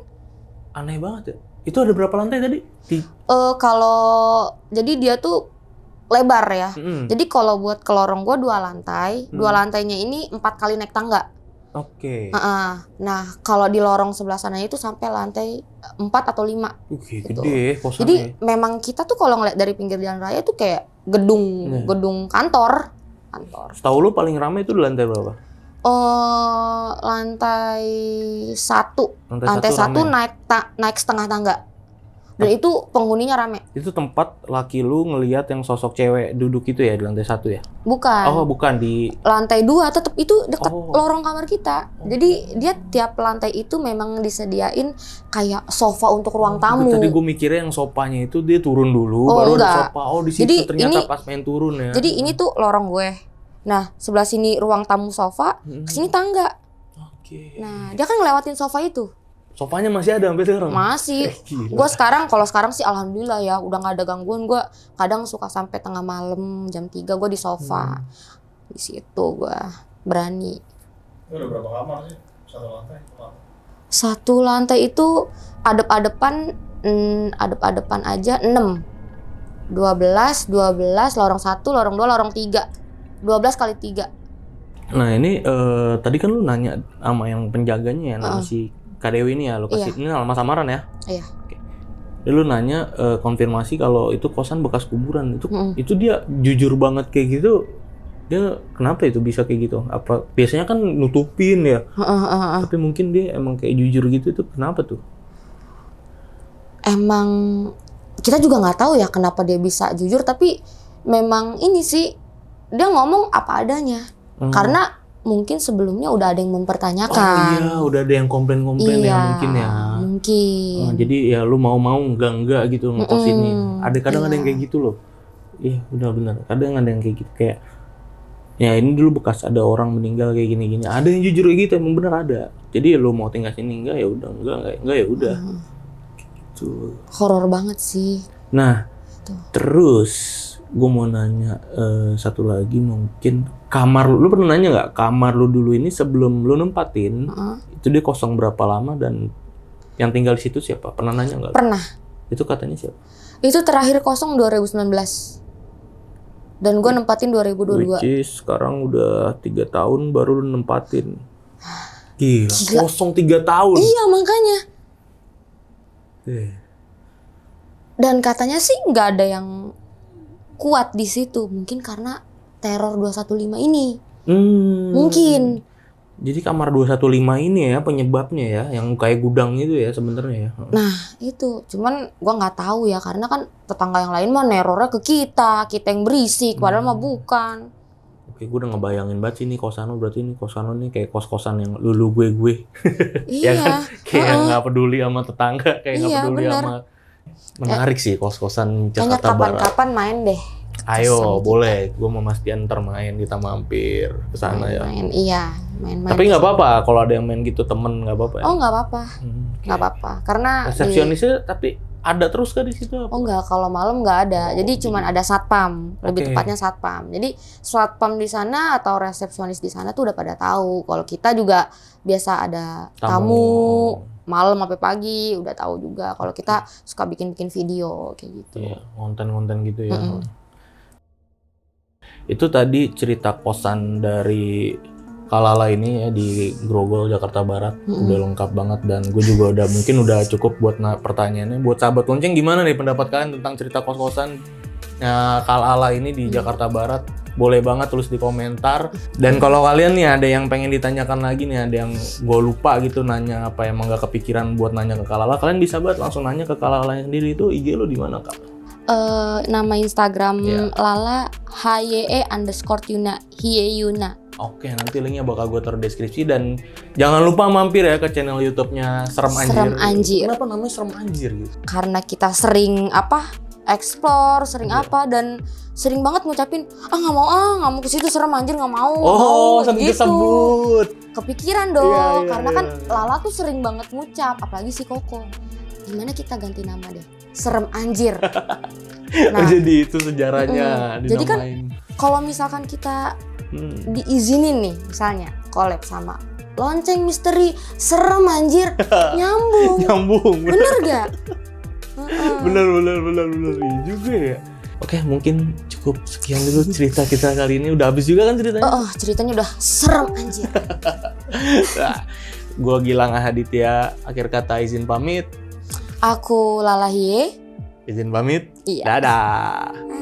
Aneh banget ya. Itu ada berapa lantai tadi? Kalau jadi dia tuh lebar ya. Mm-mm. Jadi kalau buat ke lorong gue 2 lantai, 2 lantainya ini 4 kali naik tangga. Oke. Nah, kalau di lorong sebelah sana itu sampai lantai 4 atau 5. Oke, Gitu. gede kosannya. Jadi memang kita tuh kalau ngeliat dari pinggir jalan raya tuh kayak gedung kantor. Setahu lu paling ramai itu di lantai berapa? Lantai 1. Lantai 1 ramai. naik setengah tangga. Dan itu penghuninya rame. Itu tempat laki lu ngelihat yang sosok cewek duduk itu ya di lantai 1 ya? Bukan. Oh, bukan di Lantai 2 tetap itu dekat Oh. lorong kamar kita. Jadi dia tiap lantai itu memang disediain kayak sofa untuk ruang tamu. Tadi gue mikirnya yang sopanya itu dia turun dulu, Oh, baru enggak. ada sofa. Oh, di situ Jadi ternyata ini- pas main turun ya. Jadi ini tuh lorong gue. Nah, sebelah sini ruang tamu sofa, kesini tangga. Oke. Nah, dia kan ngelewatin sofa itu. Sofanya masih ada sampai sekarang? Masih. Gila. Gue kalau sekarang sih alhamdulillah ya, udah nggak ada gangguan. Gue kadang suka sampai tengah malam jam 3 gue di sofa. Di situ gue berani. Itu ada berapa kamar sih? Satu lantai? Satu lantai itu adep-adepan aja 6. 12, lorong 1, lorong 2, lorong 3. 12 kali 3. Nah ini tadi kan lu nanya sama yang penjaganya ya, nama si Kak Dewi ini ya, lu kasih ini nama samaran ya? Iya. Oke. Jadi lu nanya konfirmasi kalau itu kosan bekas kuburan, itu dia jujur banget kayak gitu. Dia kenapa itu bisa kayak gitu? Apa biasanya kan nutupin ya? Tapi mungkin dia emang kayak jujur gitu, itu kenapa tuh? Emang kita juga nggak tahu ya kenapa dia bisa jujur, tapi memang ini sih dia ngomong apa adanya. Karena mungkin sebelumnya udah ada yang mempertanyakan. Oh iya, udah ada yang komplain-komplain ya mungkin ya. Mungkin. Jadi ya lu mau enggak gitu ngekos ini. Ada kadang ada yang kayak gitu loh. Iya, udah benar. Kadang ada yang kayak gitu kayak ya ini dulu bekas ada orang meninggal kayak gini-gini. Ada yang jujur kayak gitu, emang bener ada. Jadi ya lu mau tinggal sini enggak ya udah, enggak ya udah. Gitu. Horor banget sih. Nah, terus gue mau nanya satu lagi mungkin kamar lu pernah nanya nggak kamar lu dulu ini sebelum lu nempatin itu dia kosong berapa lama dan yang tinggal di situ siapa? Pernah nanya nggak? Pernah. Itu katanya siapa? Itu terakhir kosong 2019. Dan gue nempatin 2022. Which is sekarang udah 3 tahun baru lu nempatin. Gila. Kosong 3 tahun. Iya makanya. Dan katanya sih nggak ada yang kuat di situ, mungkin karena teror 215 ini. Mungkin. Jadi kamar 215 ini ya penyebabnya ya, yang kayak gudang itu ya sebenarnya ya. Nah itu, cuman gua nggak tahu ya karena kan tetangga yang lain mah nerornya ke kita yang berisik, padahal mah bukan. Oke, gue udah ngebayangin banget sih ini kosan lu, berarti ini kosan lu nih kayak kos-kosan yang lu gue. Iya. Ya kan? Kayak nggak peduli sama tetangga, kayak nggak Iya, peduli bener. sama. Menarik sih kos-kosan Kayaknya Jakarta Barat. kapan-kapan main deh. Ayo, boleh. Gue mau mastiin ntar main, kita mampir ke sana ya. Main, iya, main-main. Tapi nggak apa-apa kalau ada yang main gitu temen, nggak apa-apa ya. Oh nggak apa-apa, Oke. nggak apa-apa. Karena Resepsionisnya tapi ada terus kan di situ? Apa? Oh enggak, kalau malam nggak ada. Jadi cuman ada satpam, lebih Oke. tepatnya satpam. Jadi satpam di sana atau resepsionis di sana tuh udah pada tahu. Kalau kita juga biasa ada tamu malam sampai pagi, udah tahu juga. Kalau kita suka bikin-bikin video kayak gitu. Iya, konten-konten gitu ya. Itu tadi cerita kosan dari Kalala ini ya di Grogol, Jakarta Barat. Udah lengkap banget dan gue juga udah mungkin udah cukup buat pertanyaannya. Buat sahabat lonceng gimana nih pendapat kalian tentang cerita kos-kosan Kalala ini di Jakarta Barat? Boleh banget tulis di komentar. Dan kalau kalian nih ada yang pengen ditanyakan lagi nih, ada yang gue lupa gitu nanya apa emang gak kepikiran buat nanya ke Kalala, kalian bisa banget langsung nanya ke Kalala sendiri. Itu IG lo di mana Kak? Nama Instagram Lala HYE_Yuna Hyeyuna. Oke, nanti linknya bakal gue taruh deskripsi dan jangan lupa mampir ya ke channel YouTube-nya Serem Anjir. Serem Anjir. Kenapa namanya Serem Anjir gitu? Karena kita sering explore, sering Iya. apa, dan sering banget ngucapin nggak mau ke situ, serem anjir, nggak mau. Oh, nggak mau," sampai kesebut. Kepikiran dong, Iya, iya, karena kan iya. Lala tuh sering banget ngucap, apalagi si Koko. Gimana kita ganti nama deh? Serem anjir. Oh, jadi itu sejarahnya Jadi kan dinamain. kalau misalkan kita Hmm. diizinin nih, misalnya collab sama Lonceng Misteri Serem anjir, nyambung. Nyambung. Bener gak? Heeh. Bener. Iya juga ya. Oke, mungkin cukup sekian dulu cerita kita kali ini. Udah habis juga kan ceritanya? Ceritanya udah serem anjir. Nah, gua Gilang Ahaditya, akhir kata izin pamit. Aku Lala Hie. Izin pamit. Iya. Dadah.